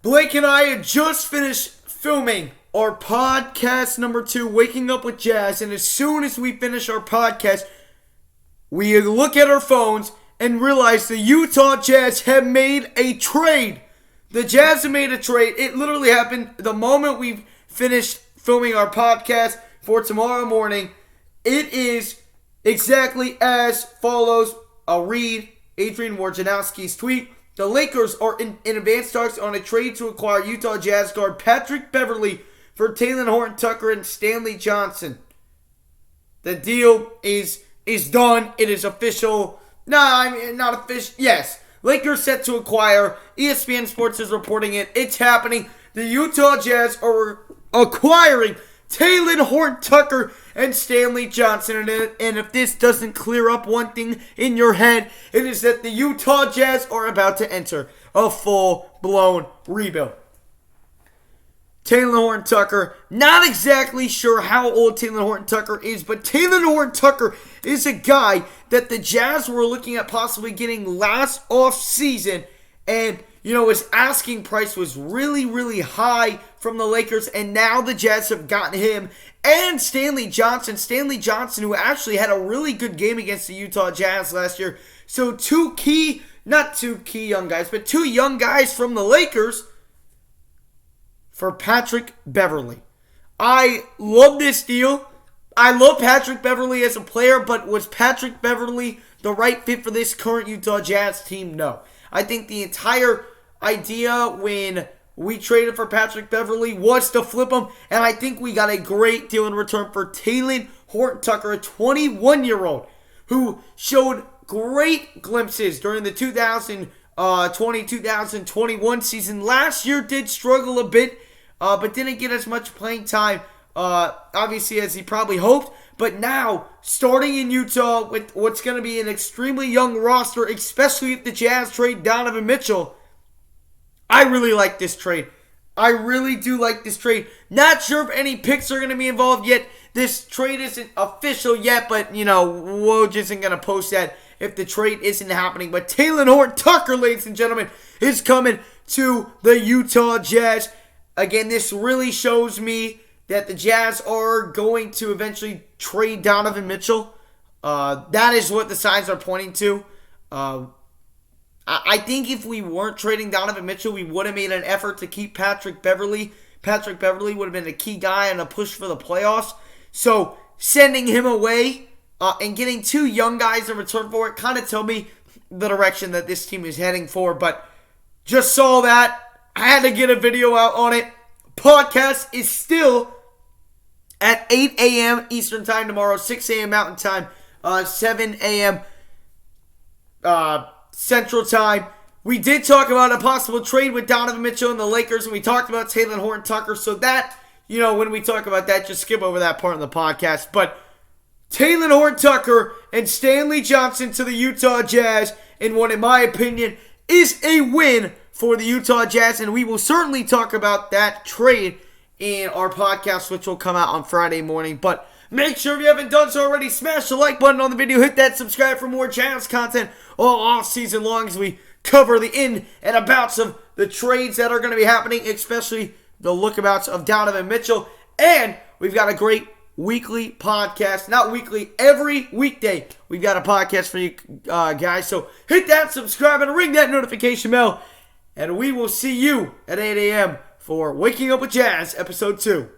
Blake and I had just finished filming our podcast number 2, Waking Up with Jazz, and as soon as we finish our podcast, we look at our phones and realize the Utah Jazz have made a trade. The Jazz have made a trade. It literally happened the moment we finished filming our podcast for tomorrow morning. It is exactly as follows. I'll read Adrian Wojnarowski's tweet. The Lakers are in advanced talks on a trade to acquire Utah Jazz guard Patrick Beverly for Talen Horton-Tucker and Stanley Johnson. The deal is done. It is official. Not official. Yes. Lakers set to acquire. ESPN Sports is reporting it. It's happening. The Utah Jazz are acquiring Talen Horton-Tucker and Stanley Johnson. And if this doesn't clear up one thing in your head, it is that the Utah Jazz are about to enter a full-blown rebuild. Talen Horton-Tucker, not exactly sure how old Talen Horton-Tucker is, but Talen Horton-Tucker is a guy that the Jazz were looking at possibly getting last offseason, and his asking price was really, really high from the Lakers, and now the Jazz have gotten him and Stanley Johnson. Stanley Johnson, who actually had a really good game against the Utah Jazz last year. So two young guys from the Lakers for Patrick Beverly. I love this deal. I love Patrick Beverly as a player, but was Patrick Beverly the right fit for this current Utah Jazz team? No. I think the entire idea when we traded for Patrick Beverly was to flip him, and I think we got a great deal in return for Talen Horton-Tucker, a 21-year-old who showed great glimpses during the 2020-2021 season. Last year did struggle a bit, but didn't get as much playing time, obviously, as he probably hoped. But now, starting in Utah with what's going to be an extremely young roster, especially if the Jazz trade Donovan Mitchell, I really like this trade. I really do like this trade. Not sure if any picks are going to be involved yet. This trade isn't official yet, but, Woj isn't going to post that if the trade isn't happening. But Talen Horton-Tucker, ladies and gentlemen, is coming to the Utah Jazz. Again, this really shows me that the Jazz are going to eventually trade Donovan Mitchell. That is what the signs are pointing to. I think if we weren't trading Donovan Mitchell, we would have made an effort to keep Patrick Beverly. Patrick Beverly would have been a key guy in a push for the playoffs. So sending him away and getting two young guys in return for it kind of tell me the direction that this team is heading for. But just saw that. I had to get a video out on it. Podcast is still at 8 a.m. Eastern Time tomorrow, 6 a.m. Mountain Time, 7 a.m. Central Time. We did talk about a possible trade with Donovan Mitchell and the Lakers, and we talked about Talen Horton-Tucker. So that, when we talk about that, just skip over that part of the podcast. But Talen Horton-Tucker and Stanley Johnson to the Utah Jazz in what, in my opinion, is a win for the Utah Jazz, and we will certainly talk about that trade in our podcast, which will come out on Friday morning. But make sure if you haven't done so already, smash the like button on the video, hit that subscribe for more Jazz content all off season long as we cover the in and abouts of the trades that are going to be happening, especially the lookabouts of Donovan Mitchell. And we've got a great weekly podcast, not weekly, every weekday we've got a podcast for you guys. So hit that subscribe and ring that notification bell, and we will see you at 8 a.m. for Waking Up with Jazz, Episode 2.